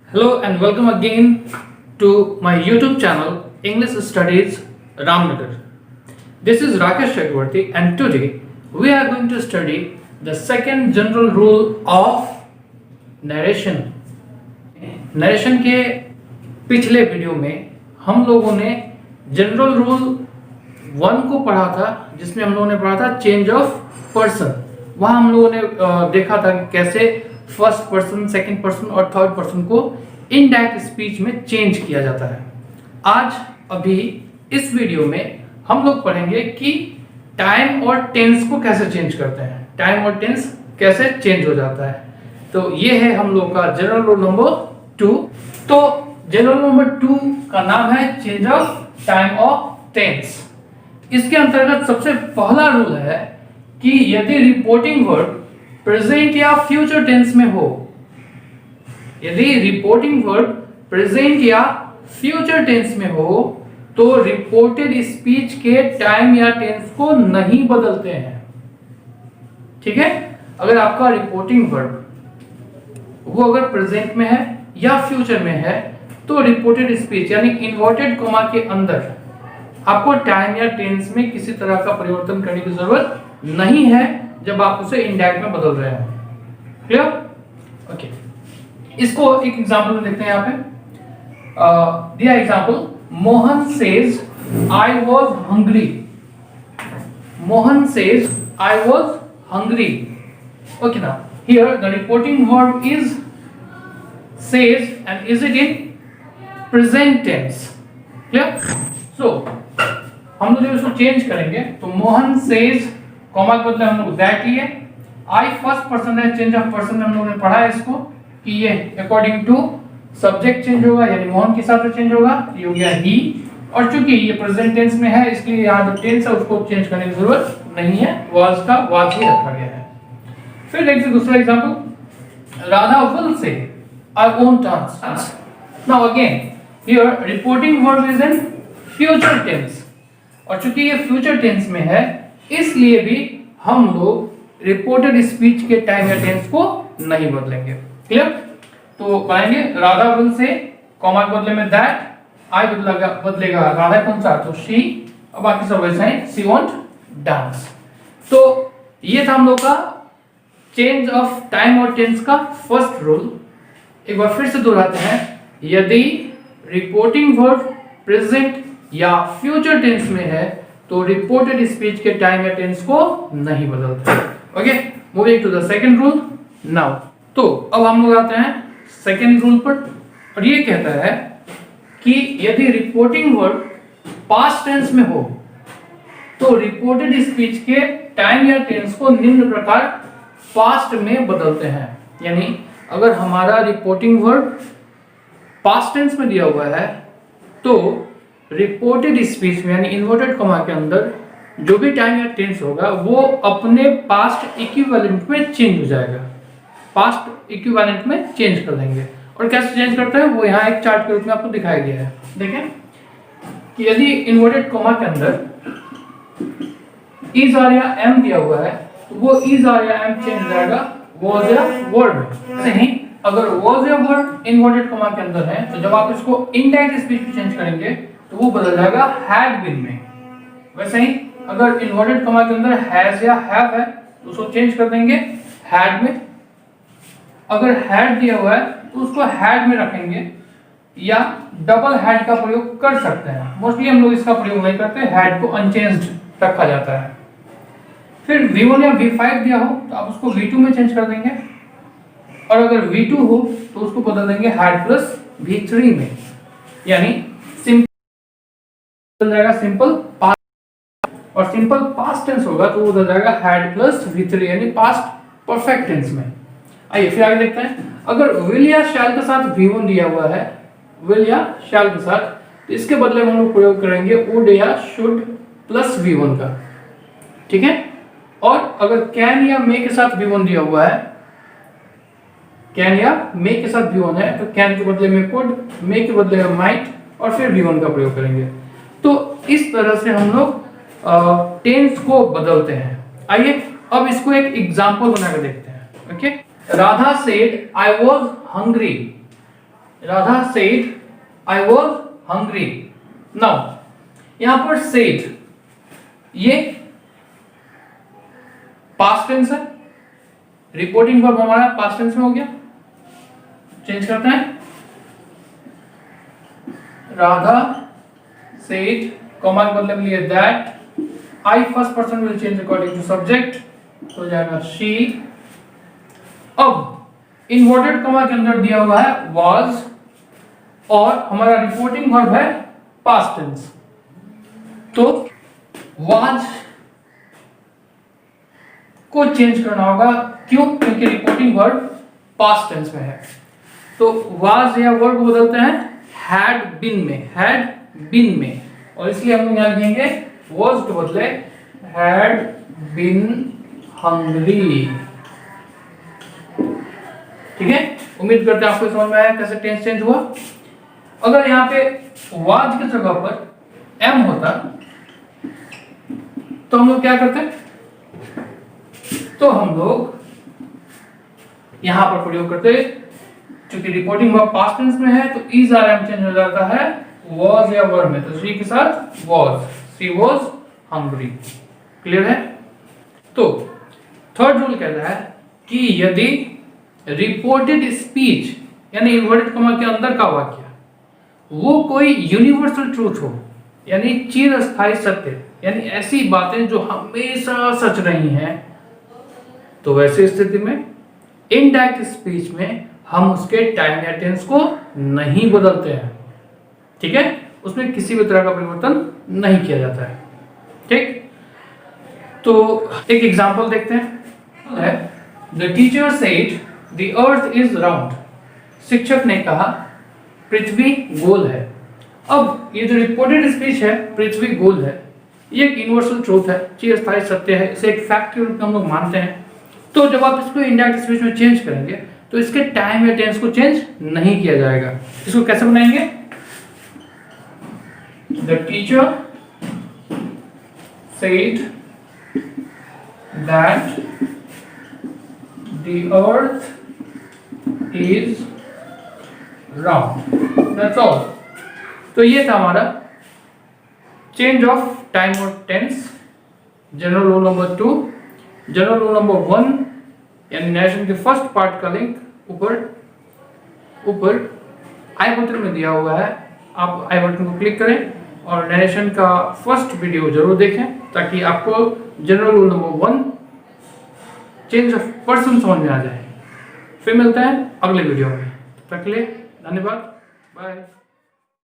Hello and welcome again to my YouTube channel English Studies Ramnagar. This is Rakesh Chakravarti and today we are going to study the second general rule of narration. Narration के पिछले video में हम लोगों ने general rule 1 को पढ़ा था जिसमें हम लोगों ने पढ़ा था चेंज ऑफ पर्सन। वहाँ हम लोगों ने देखा था कि कैसे फर्स्ट पर्सन, सेकंड पर्सन और थर्ड पर्सन को इनडायरेक्ट स्पीच में चेंज किया जाता है। आज अभी इस वीडियो में हम लोग पढ़ेंगे कि टाइम और टेंस को कैसे चेंज करते हैं, टाइम और टेंस कैसे चेंज हो जाता है। तो ये है हम लोग का जनरल रूल नंबर 2। तो जनरल नंबर 2 का नाम है चेंज ऑफ टाइम और टेंस। इसके अंतर्गत सबसे पहला रूल है कि यदि रिपोर्टिंग वर्ब प्रेजेंट या फ्यूचर टेंस में हो, यदि रिपोर्टिंग वर्ब प्रेजेंट या फ्यूचर टेंस में हो तो रिपोर्टेड स्पीच के टाइम या टेंस को नहीं बदलते हैं। ठीक है, अगर आपका रिपोर्टिंग वर्ब वो अगर प्रेजेंट में है या फ्यूचर में है तो रिपोर्टेड स्पीच यानी इन्वर्टेड कॉमा के अंदर आपको टाइम या टेंस में किसी तरह का परिवर्तन करने की जरूरत नहीं है जब आप उसे इंडायरेक्ट में बदल रहे हैं। क्लियर? ओके, इसको एक एग्जांपल में देखते हैं। यहाँ पे दिया example, Mohan says I was hungry. Mohan says I was hungry. Okay, now here the reporting verb is says and is it in present tense. Clear? So हम लोग इसको चेंज करेंगे तो मोहन सेज कॉमा के बदले हम लोग दैट लिए। आई फर्स्ट पर्सन है, चेंज ऑफ पर्सन हम लोगों ने पढ़ा है इसको कि ये अकॉर्डिंग टू सब्जेक्ट चेंज होगा, यानी मोहन के साथ चेंज होगा, ये हो गया ही। और चूंकि ये प्रेजेंट टेंस में है इसलिए यहाँ जो टेंस है उसको चेंज करने की जरूरत नहीं है, वाज का वाज ही रखा गया है। फिर देखिए दूसरा example, Radha will say I won't dance. Now again here reporting verb is in future tense और चूंकि ये फ्यूचर टेंस में है इसलिए भी हम लोग रिपोर्टेड स्पीच के टाइम या टेंस को नहीं बदलेंगे। क्लियर? तो बनाएंगे राधा विल से कॉमा के बदले में दैट, आई बदलेगा राधा कौन सा तो शी, और बाकी सब वैसा ही शी वोंट डांस। तो ये था हम लोग का चेंज ऑफ टाइम और टेंस का फर्स्ट रूल। एक बार फिर से दोहराते हैं, यदि रिपोर्टिंग वर्ब प्रेजेंट या फ्यूचर टेंस में है तो रिपोर्टेड स्पीच के टाइम या टेंस को नहीं बदलते। Okay, moving to the second rule now. तो अब हम लोग आते हैं सेकंड रूल पर और ये कहता है कि यदि रिपोर्टिंग वर्ब पास्ट टेंस में हो तो रिपोर्टेड स्पीच के टाइम या टेंस को निम्न प्रकार पास्ट में बदलते हैं। यानी अगर हमारा रिपोर्टिंग वर्ब पास्ट टेंस में दिया हुआ है तो रिपोर्टेड स्पीच में यानी इन्वर्टेड कॉमा के अंदर जो भी टाइम या टेंस होगा वो अपने पास्ट इक्विवेलेंट में चेंज हो जाएगा, पास्ट इक्विवेलेंट में चेंज कर देंगे। और कैसे चेंज करते हैं वो यहाँ एक चार्ट के रूप में आपको दिखाया गया है। देखें कि यदि इन्वर्टेड कॉमा के अंदर इज आर या एम दिया हुआ है तो वो इज आर या एम चेंज हो जाएगा वाज या वर्ड में। ऐसे ही अगर वाज या वर्ड इन्वर्टेड कॉमा के अंदर है तो जब आप इसको इनडायरेक्ट स्पीच में चेंज करेंगे तो वो बदल जाएगा हैड बीन में। वैसे ही अगर इन्वर्टेड कॉमा के अंदर हैज या हैव है तो उसको चेंज कर देंगे हैड में। अगर हैड दिया हुआ है तो उसको हैड में रखेंगे या डबल हैड का प्रयोग कर सकते हैं। मोस्टली हम लोग इसका प्रयोग नहीं करते, हैड को अनचेंज्ड रखा जाता है। फिर V1 या V5 दिया हो तो आप उसको V2 में चेंज कर देंगे और अगर V2 हो तो उसको बदल देंगे हैड प्लस V3 में, यानी बदल जाएगा सिंपल पास्ट, और सिंपल पास्ट टेंस होगा तो वो बदल जाएगा हैड प्लस V3 यानी पास्ट परफेक्ट टेंस में। आइए फिर आगे देखते हैं, अगर विल या शैल के साथ V1 दिया हुआ है, विल या शैल के साथ, तो इसके बदले में हम लोग प्रयोग करेंगे वुड या शुड प्लस V1 का। ठीक है? और अगर कैन या मे के साथ V1 दिया हुआ है, कैन या मे के साथ V1 है तो कैन के बदले में कुड, मे के बदले में माइट और फिर V1 का प्रयोग करेंगे। तो इस तरह से हम लोग टेंस को बदलते हैं। आइए अब इसको एक एग्जांपल बना के देखते हैं। Okay, Radha said I was hungry. Radha said I was hungry. Now यहां पर सेड ये पास्ट टेंस है, रिपोर्टिंग वर्ब हमारा पास्ट टेंस में हो गया। चेंज करते हैं, राधा सेड कॉमा के बदले में लिए that, I first person will change according to subject, तो हो जाएगा शी। अब इन्वर्टेड कॉमा के अंदर दिया हुआ है वाज और हमारा रिपोर्टिंग वर्ब है पास्ट टेंस, तो वाज को चेंज करना होगा। क्यों? क्योंकि रिपोर्टिंग वर्ब पास्ट टेंस में है, तो वाज या वर्ब को बदलते हैं हैड बीन में, हैड बीन में, और इसलिए हम लोग यहां लिखेंगे वाज के बदले हैड बीन हंग्री। ठीक है, उम्मीद करते हैं आपको समझ में आया कैसे टेंस चेंज हुआ। अगर यहां पे वाज की जगह पर एम होता तो हम लोग क्या करते? तो हम लोग यहां पर प्रयोग करते, क्योंकि रिपोर्टिंग वर्ब पास्ट टेंस में है तो इज आर एम चेंज हो जाता है was या were में, तो शी के साथ was, she was hungry। Clear है? तो थर्ड रूल कहता है कि यदि रिपोर्टेड स्पीच यानी इन्वर्टेड कॉमा के अंदर का वाक्य वो कोई यूनिवर्सल ट्रूथ हो, यानी चिरस्थायी सत्य, यानी ऐसी बातें जो हमेशा सच रही हैं, तो वैसी स्थिति में इनडायरेक्ट स्पीच में हम उसके टाइम या टेंस को नहीं बदलते हैं। ठीक है, उसमें किसी भी तरह का परिवर्तन नहीं किया जाता है। ठीक, तो एक एग्जांपल देखते हैं। The teacher said the earth is round. शिक्षक ने कहा पृथ्वी गोल है। अब ये जो रिपोर्टेड स्पीच है पृथ्वी गोल है, ये एक यूनिवर्सल ट्रूथ है, चिरस्थायी सत्य है, इसे एक फैक्ट के रूप में हम लोग मानते हैं। तो जब आप इसको इनडायरेक्ट स्पीच में चेंज करेंगे तो इसके टाइम या टेंस को चेंज नहीं किया जाएगा। इसको कैसे बनाएंगे? The teacher said that the earth is round, that's all. तो ये था हमारा चेंज ऑफ टाइम और tense. General rule number 2। General rule number 1 यानी नरेशन के फर्स्ट पार्ट का लिंक ऊपर आई बटन में दिया हुआ है, आप आई बटन को क्लिक करें और नरेशन का फर्स्ट वीडियो जरूर देखें ताकि आपको general rule number 1 change of person समझ में आ जाए। फिर मिलते हैं अगले वीडियो में, तब तक के लिए धन्यवाद, बाय।